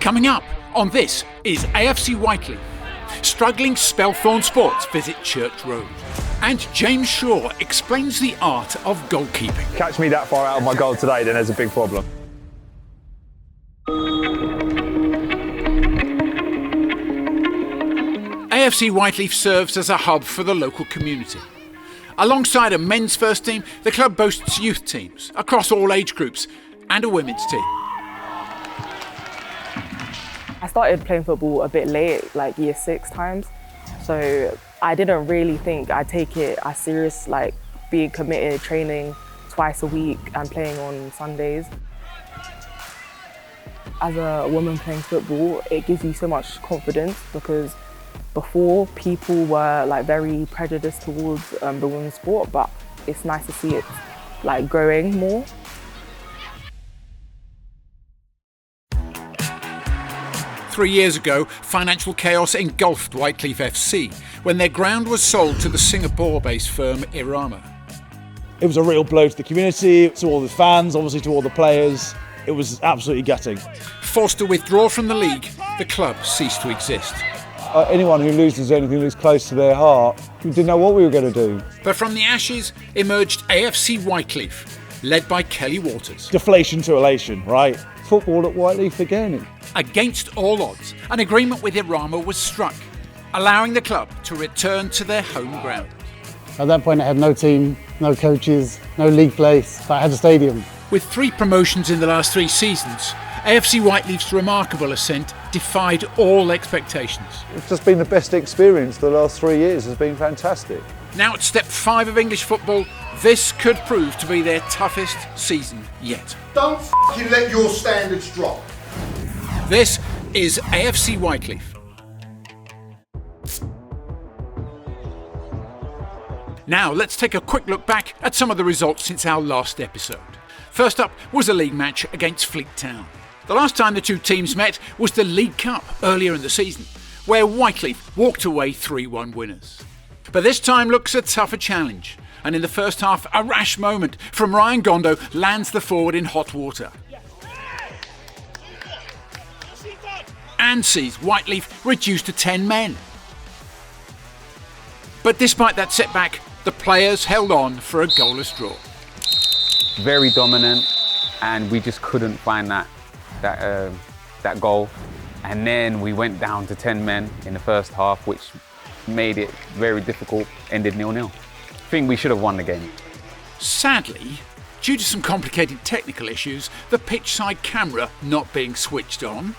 Coming up on This is AFC Whyteleafe. Struggling Spelthorne Sports visit Church Road. And James Shaw explains the art of goalkeeping. Catch me that far out of my goal today, then there's a big problem. AFC Whyteleafe serves as a hub for the local community. Alongside a men's first team, the club boasts youth teams across all age groups and a women's team. I started playing football a bit late, like year 6 times. So I didn't really think I'd take it as serious, like being committed, training twice a week and playing on Sundays. As a woman playing football, it gives you so much confidence because before people were like very prejudiced towards the women's sport, but it's nice to see it like growing more. 3 years ago, financial chaos engulfed Whyteleafe FC when their ground was sold to the Singapore-based firm Irama. It was a real blow to the community, to all the fans, obviously to all the players. It was absolutely gutting. Forced to withdraw from the league, the club ceased to exist. Anyone who loses anything that's close to their heart, we didn't know what we were going to do. But from the ashes emerged AFC Whyteleafe, led by Kelly Waters. Deflation to elation, right? Football at Whyteleafe again. Against all odds, an agreement with Irama was struck, allowing the club to return to their home ground. At that point I had no team, no coaches, no league place, but I had a stadium. With 3 promotions in the last 3 seasons, AFC Whyteleafe's remarkable ascent defied all expectations. It's just been the best experience the last 3 years. Has been fantastic. Now at step 5 of English football, this could prove to be their toughest season yet. Don't f***ing let your standards drop. This is AFC Whyteleafe. Now let's take a quick look back at some of the results since our last episode. First up was a league match against Fleet Town. The last time the two teams met was the League Cup earlier in the season, where Whyteleafe walked away 3-1 winners. But this time looks a tougher challenge, and in the first half a rash moment from Ryan Gondo lands the forward in hot water. And sees Whyteleafe reduced to 10 men. But despite that setback, the players held on for a goalless draw. Very dominant, and we just couldn't find that goal. And then we went down to 10 men in the first half, which made it very difficult, ended 0-0. I think we should have won the game. Sadly, due to some complicated technical issues, the pitch side camera not being switched on,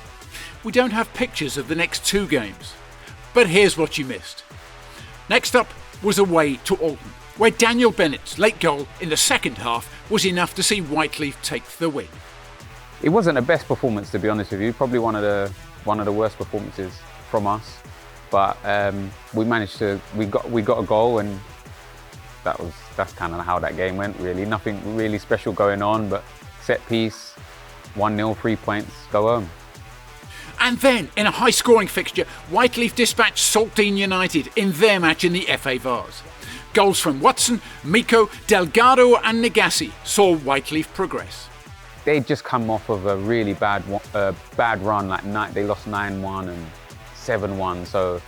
we don't have pictures of the next 2 games. But here's what you missed. Next up was away to Alton, where Daniel Bennett's late goal in the second half was enough to see Whyteleafe take the win. It wasn't the best performance, to be honest with you. Probably one of the worst performances from us. But we managed to we got a goal, and that's kind of how that game went. Really, nothing really special going on, but set piece, 1-0, 3 points, go home. And then, in a high-scoring fixture, Whyteleafe dispatched Saltine United in their match in the FA Vase. Goals from Watson, Miko, Delgado and Nagasi saw Whyteleafe progress. They'd just come off of a really bad run. They lost 9-1 and 7-1. So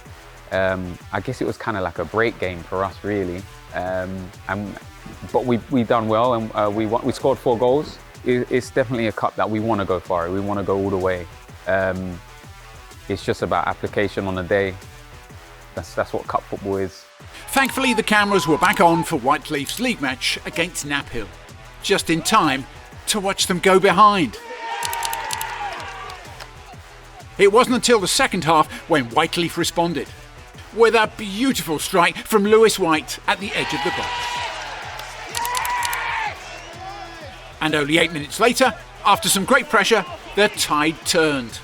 I guess it was kind of like a break game for us, really. But we done well, and we scored 4 goals. It's definitely a cup that we want to go far. We want to go all the way. It's just about application on the day. That's what cup football is. Thankfully, the cameras were back on for Whyteleafe's league match against Knapp Hill, just in time to watch them go behind. It wasn't until the second half when Whyteleafe responded, with a beautiful strike from Lewis White at the edge of the box. And only 8 minutes later, after some great pressure, the tide turned.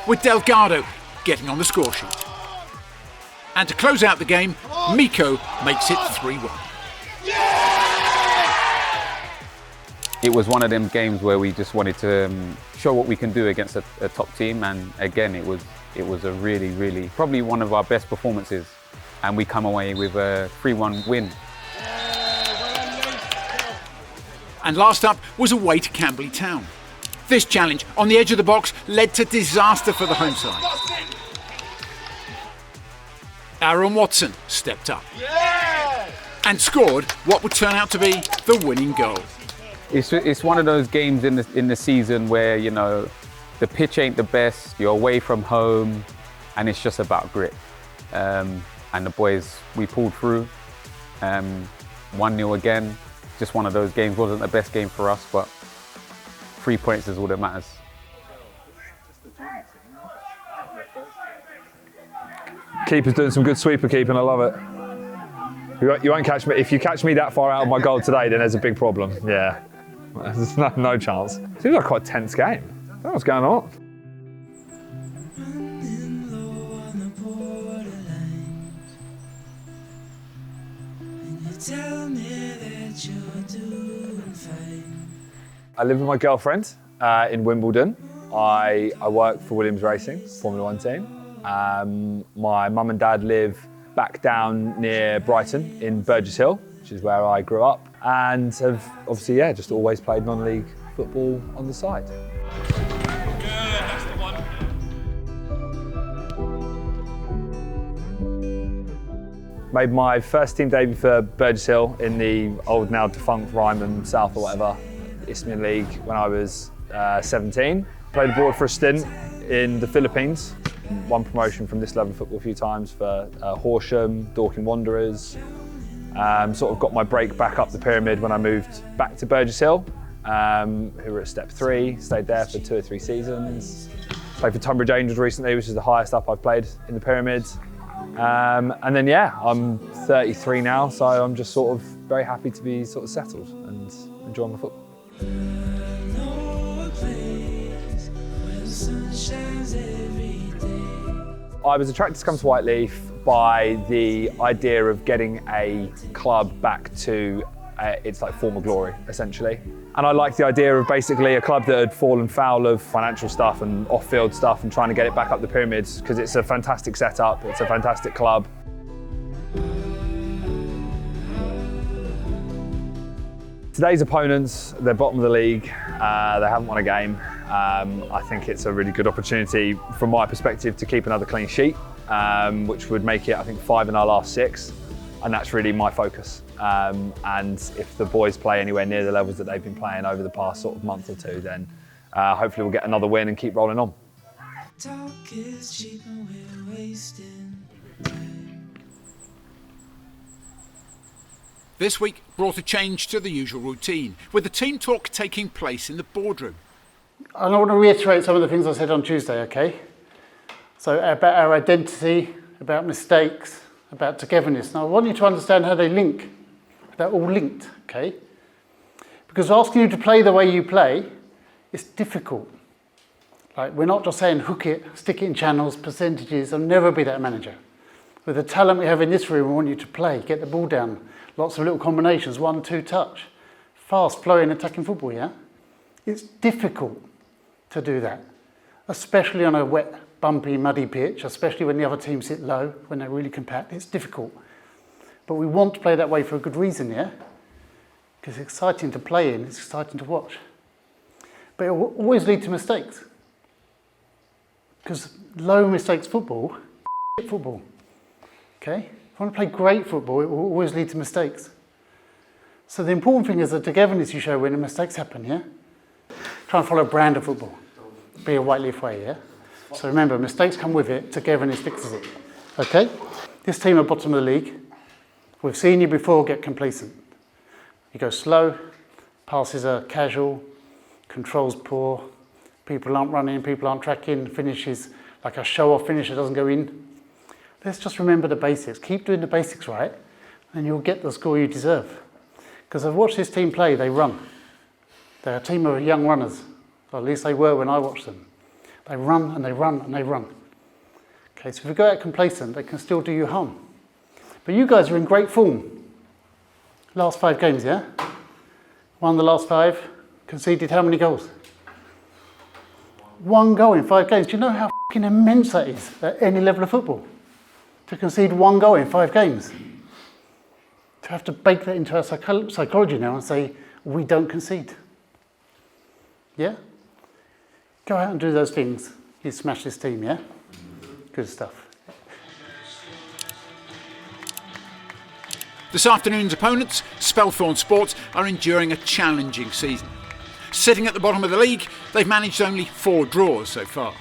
With Delgado getting on the score sheet. And to close out the game, Miko makes it 3-1. It was one of them games where we just wanted to show what we can do against a top team, and again it was a really probably one of our best performances, and we come away with a 3-1 win. And last up was away to Camberley Town. This challenge on the edge of the box led to disaster for the home side. Aaron Watson stepped up and scored what would turn out to be the winning goal. It's one of those games in the season where, you know, the pitch ain't the best, you're away from home, and it's just about grit. And the boys, we pulled through, 1-0 again. Just one of those games, wasn't the best game for us, but 3 points is all that matters. Keeper's doing some good sweeper keeping, I love it. You won't catch me. If you catch me that far out of my goal today, then there's a big problem. Yeah, there's no chance. Seems like quite a tense game. I don't know what's going on. I live with my girlfriend in Wimbledon. I work for Williams Racing, Formula 1 team. My mum and dad live back down near Brighton in Burgess Hill, which is where I grew up, and have obviously, just always played non-league football on the side. Made my first team debut for Burgess Hill in the old now defunct Ryman South or whatever Isthmian League when I was 17. Played abroad for a stint in the Philippines. Won promotion from this level of football a few times for Horsham, Dorking Wanderers. Sort of got my break back up the pyramid when I moved back to Burgess Hill, who were at step 3, stayed there for 2 or 3 seasons. Played for Tunbridge Angels recently, which is the highest up I've played in the pyramid. And then I'm 33 now, so I'm just sort of very happy to be sort of settled and enjoying my football. I was attracted to come to Whyteleafe by the idea of getting a club back to its former glory, essentially. And I liked the idea of basically a club that had fallen foul of financial stuff and off-field stuff and trying to get it back up the pyramids, because it's a fantastic setup, it's a fantastic club. Today's opponents, they're bottom of the league, they haven't won a game. I think it's a really good opportunity from my perspective to keep another clean sheet, which would make it, I think, 5 in our last 6. And that's really my focus. And if the boys play anywhere near the levels that they've been playing over the past sort of month or 2, then hopefully we'll get another win and keep rolling on. Talk is cheap and we're wasting time. This week brought a change to the usual routine, with the team talk taking place in the boardroom. I want to reiterate some of the things I said on Tuesday, okay? So about our identity, about mistakes, about togetherness. Now I want you to understand how they link. They're all linked, okay? Because asking you to play the way you play is difficult. We're not just saying hook it, stick it in channels, percentages. I'll never be that manager. With the talent we have in this room, we want you to play, get the ball down, lots of little combinations, 1-2 touch, fast, flowing, attacking football, yeah? It's difficult to do that, especially on a wet, bumpy, muddy pitch, especially when the other team sit low, when they're really compact. It's difficult. But we want to play that way for a good reason, yeah? Because it's exciting to play in, it's exciting to watch. But it will always lead to mistakes. Because low mistakes football, football, okay? If you want to play great football, it will always lead to mistakes. So the important thing is the togetherness you show when the mistakes happen, yeah? Try and follow a brand of football. Be a Whyteleafe way, yeah? So remember, mistakes come with it, togetherness fixes it. Okay? This team are bottom of the league. We've seen you before get complacent. You go slow, passes are casual, control's poor, people aren't running, people aren't tracking, finishes like a show-off finish that doesn't go in. Let's just remember the basics. Keep doing the basics right, and you'll get the score you deserve. Because I've watched this team play, they run. They're a team of young runners, or at least they were when I watched them. They run and they run and they run. Okay, so if you go out complacent, they can still do you harm. But you guys are in great form. Last 5 games, yeah? Won the last 5, conceded how many goals? 1 goal in 5 games. Do you know how fucking immense that is at any level of football? To concede 1 goal in 5 games. To have to bake that into our psychology now and say, we don't concede. Yeah? Go out and do those things. You smash this team, yeah? Good stuff. This afternoon's opponents, Spelthorne Sports, are enduring a challenging season. Sitting at the bottom of the league, they've managed only 4 draws so far.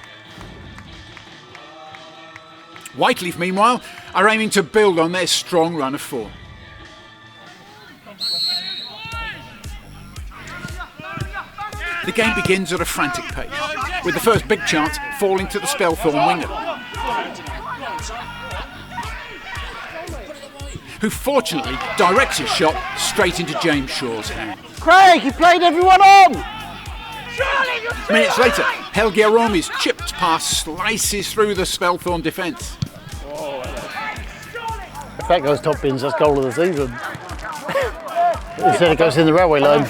Whyteleafe, meanwhile, are aiming to build on their strong run of form. The game begins at a frantic pace, with the first big chance falling to the Spelthorne winger, who fortunately directs his shot straight into James Shaw's hand. Craig, you played everyone on! Minutes later, Helge Aromi's chipped pass slices through the Spelthorne defence. If that goes top bins, that's goal of the season. Instead it goes in the railway line.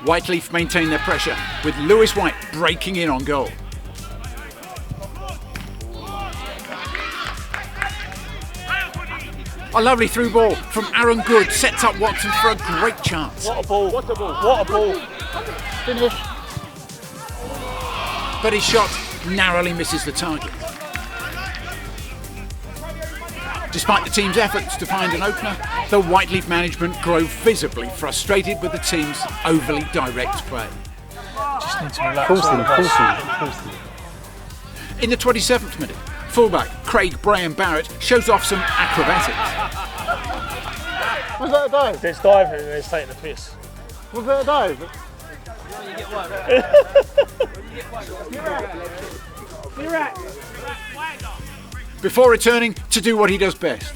Whyteleafe maintain their pressure, with Lewis White breaking in on goal. A lovely through ball from Aaron Good sets up Watson for a great chance. What a ball. What a ball. What a ball. Finish. But his shot narrowly misses the target. Despite the team's efforts to find an opener, the Whyteleafe management grow visibly frustrated with the team's overly direct play. Just need to relax. Coulson. In the 27th minute, fullback Craig Graham Barrett shows off some acrobatics. Was that a dive? There's diving and there's taking the piss. Was that a dive? Before returning to do what he does best,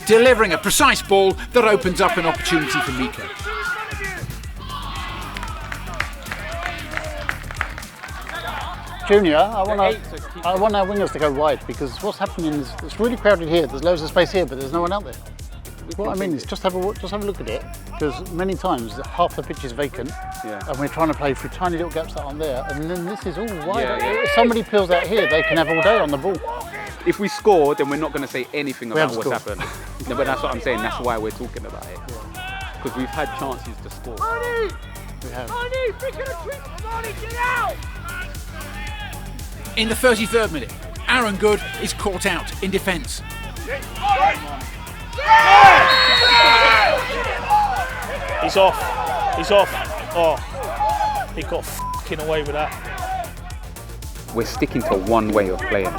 delivering a precise ball that opens up an opportunity for Miko. Junior, I want our wingers to go wide, because what's happening is it's really crowded here. There's loads of space here, but there's no one out there. What I mean is just have a look at it, because many times half the pitch is vacant, and we're trying to play through tiny little gaps that aren't there, and then this is all wide. If somebody peels out here, they can have all day on the ball. If we score, then we're not going to say anything about what's happened. No, but that's what I'm saying. That's why we're talking about it. Because we've had chances to score. We have. Get out! In the 33rd minute, Aaron Good is caught out in defence. He's off. Oh, he got f***ing away with that. We're sticking to one way of playing.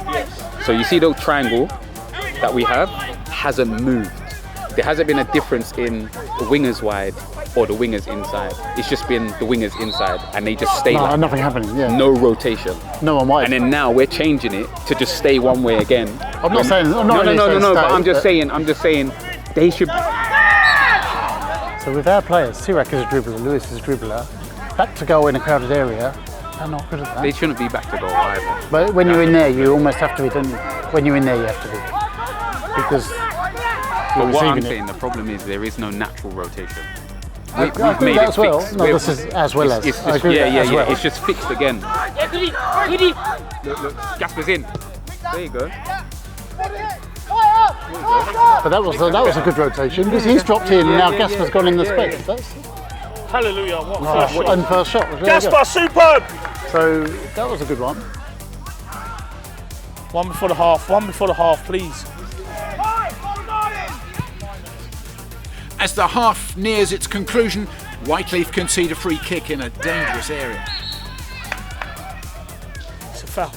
So you see the triangle that we have hasn't moved. There hasn't been a difference in the wingers wide or the wingers inside. It's just been the wingers inside, and they just stay like nothing happening. Yeah. No rotation. No one wide. And then now we're changing it to just stay one way again. I'm not saying. No. But I'm just saying they should. So with our players, Sirak is a dribbler, Lewis is a dribbler. Back to goal in a crowded area. They're not good at that. They shouldn't be back to goal either. But when you're in there, you almost have to be, don't you? When you're in there, you have to be. Because but what I'm saying, the problem is there is no natural rotation. We've made that it as well. fixed. No, this is as well as. It's I agree with that as well. It's just fixed again. Look, Gasper's in. There you go. But that was a good rotation, because he's dropped in and now Gasper's gone in the space. Hallelujah, what first shot. And first shot was really Gasper, superb! So that was a good one. One before the half, please. As the half nears its conclusion, Whyteleafe concede a free kick in a dangerous area. It's a foul.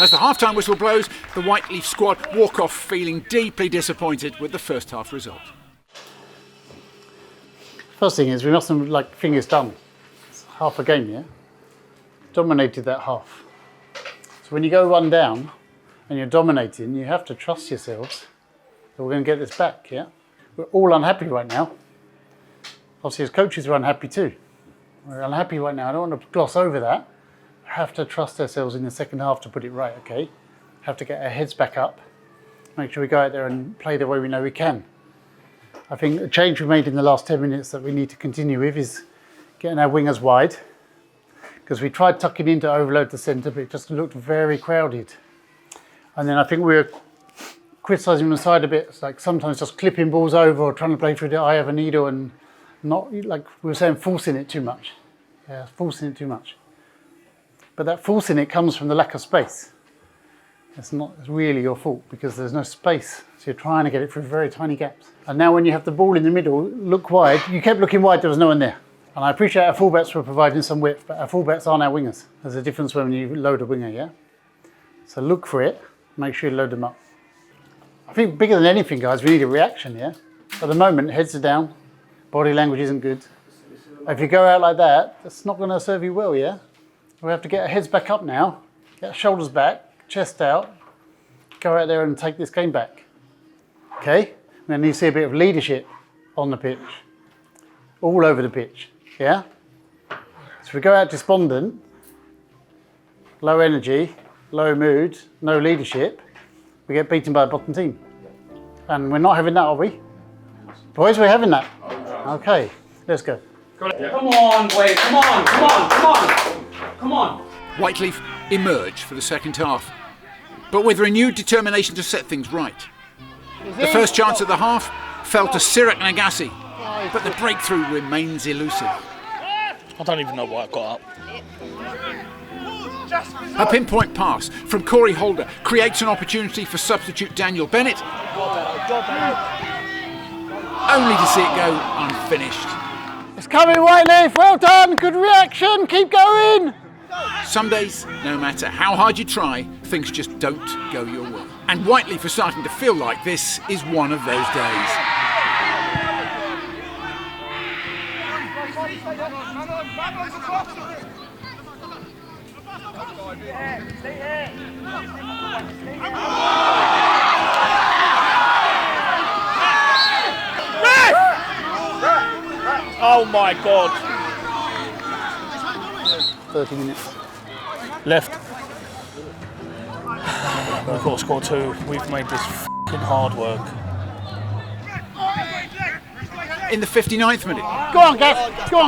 As the half-time whistle blows, the Whyteleafe squad walk off feeling deeply disappointed with the first half result. First thing is we mustn't think it's done. It's half a game, yeah? Dominated that half. So when you go 1 down and you're dominating, you have to trust yourselves that we're going to get this back, yeah? We're all unhappy right now. Obviously as coaches we're unhappy too. We're unhappy right now. I don't want to gloss over that. We're have to trust ourselves in the second half to put it right, okay? Have to get our heads back up, make sure we go out there and play the way we know we can. I think a change we made in the last 10 minutes that we need to continue with is getting our wingers wide, because we tried tucking in to overload the centre, but it just looked very crowded. And then I think we were criticising the side a bit. It's like sometimes just clipping balls over or trying to play through the eye of a needle and not, like we were saying, forcing it too much. Yeah, forcing it too much. But that forcing it comes from the lack of space. It's not really your fault because there's no space. So you're trying to get it through very tiny gaps. And now when you have the ball in the middle, look wide. You kept looking wide, there was no one there. And I appreciate our fullbacks were providing some width, but our fullbacks aren't our wingers. There's a difference when you load a winger, yeah? So look for it, make sure you load them up. I think bigger than anything, guys, we need a reaction, yeah? At the moment, heads are down, body language isn't good. If you go out like that, that's not going to serve you well, yeah? We have to get our heads back up now, get our shoulders back, chest out, go out there and take this game back. Okay? And then you see a bit of leadership on the pitch, all over the pitch, yeah? So if we go out despondent, low energy, low mood, no leadership, we get beaten by a bottom team. And we're not having that, are we? Boys, we're having that? Okay, let's go. Come on, boys, come on, come on, come on, come on. Whyteleafe emerged for the second half, but with renewed determination to set things right. The first chance of the half fell to Sirak Nagassi, but the breakthrough remains elusive. I don't even know why I got up. A pinpoint pass from Corey Holder creates an opportunity for substitute Daniel Bennett, only to see it go unfinished. It's coming, Whyteleafe, well done, good reaction, keep going! Some days, no matter how hard you try, things just don't go your way. And Whyteleafe is starting to feel like this is one of those days. Oh my God. 30 minutes. Left. We've got to score two. We've made this f***ing hard work. In the 59th minute, Go on,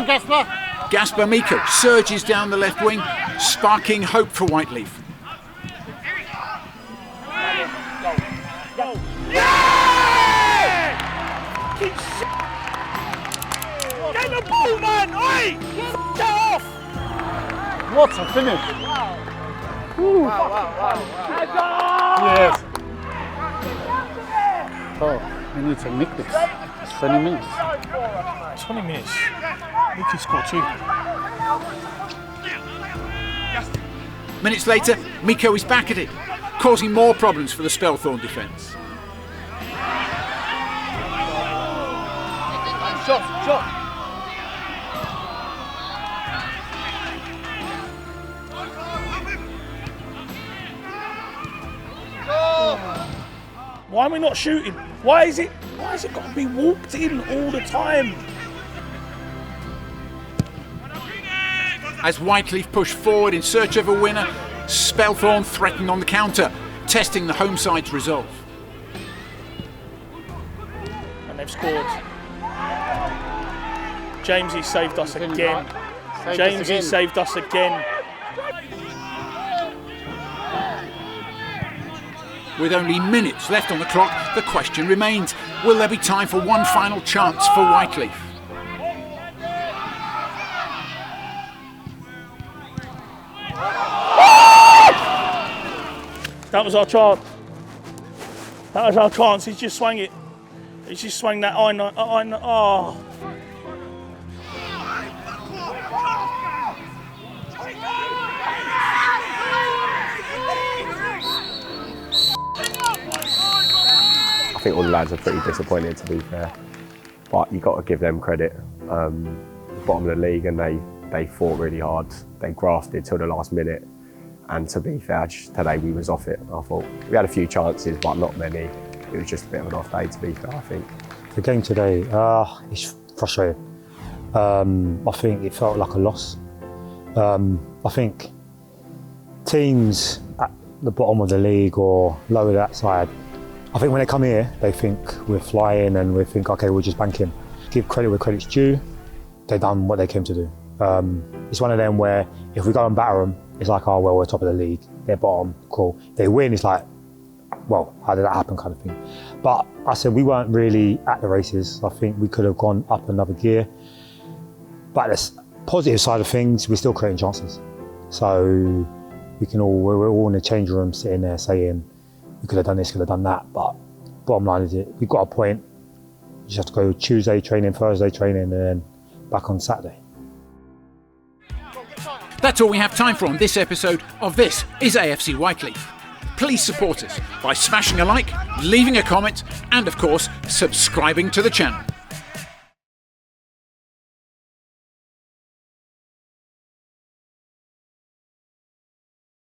Gasper! Gasper Miko surges down the left wing, sparking hope for Whyteleafe. Get the ball, man! Oi! Get off! What a finish! Yes. Oh, we need to nick this. It's 20 minutes. 20 minutes. We can score two. Minutes later, Miko is back at it, causing more problems for the Spelthorne defence. Shot! Why are we not shooting? Why is it got to be walked in all the time? As Whyteleafe push forward in search of a winner, Spelthorne threatened on the counter, testing the home side's resolve. And they've scored. Jamesy saved us again. Jamesy saved us again. With only minutes left on the clock, the question remains, will there be time for one final chance for Whyteleafe? That was our chance. That was our chance. He's just swung it. He's just swung that iron. Oh. I think all the lads are pretty disappointed, to be fair, but you've got to give them credit. Bottom of the league, and they fought really hard. They grafted till the last minute, and to be fair, today we was off it. I thought we had a few chances, but not many. It was just a bit of an off day, to be fair, I think. The game today, it's frustrating. I think it felt like a loss. I think teams at the bottom of the league or lower that side, I think when they come here, they think we're flying and we think, okay, we're just banking. Give credit where credit's due. They've done what they came to do. It's one of them where if we go and batter them, it's like, oh, well, we're top of the league. They're bottom, cool. They win, it's like, well, how did that happen kind of thing. But I said we weren't really at the races. I think we could have gone up another gear. But the positive side of things, we're still creating chances. So we're all in the change room sitting there saying, we could have done this, could have done that. But bottom line is we've got a point. You just have to go Tuesday training, Thursday training, and then back on Saturday. That's all we have time for on this episode of This is AFC Whyteleafe. Please support us by smashing a like, leaving a comment, and of course, subscribing to the channel.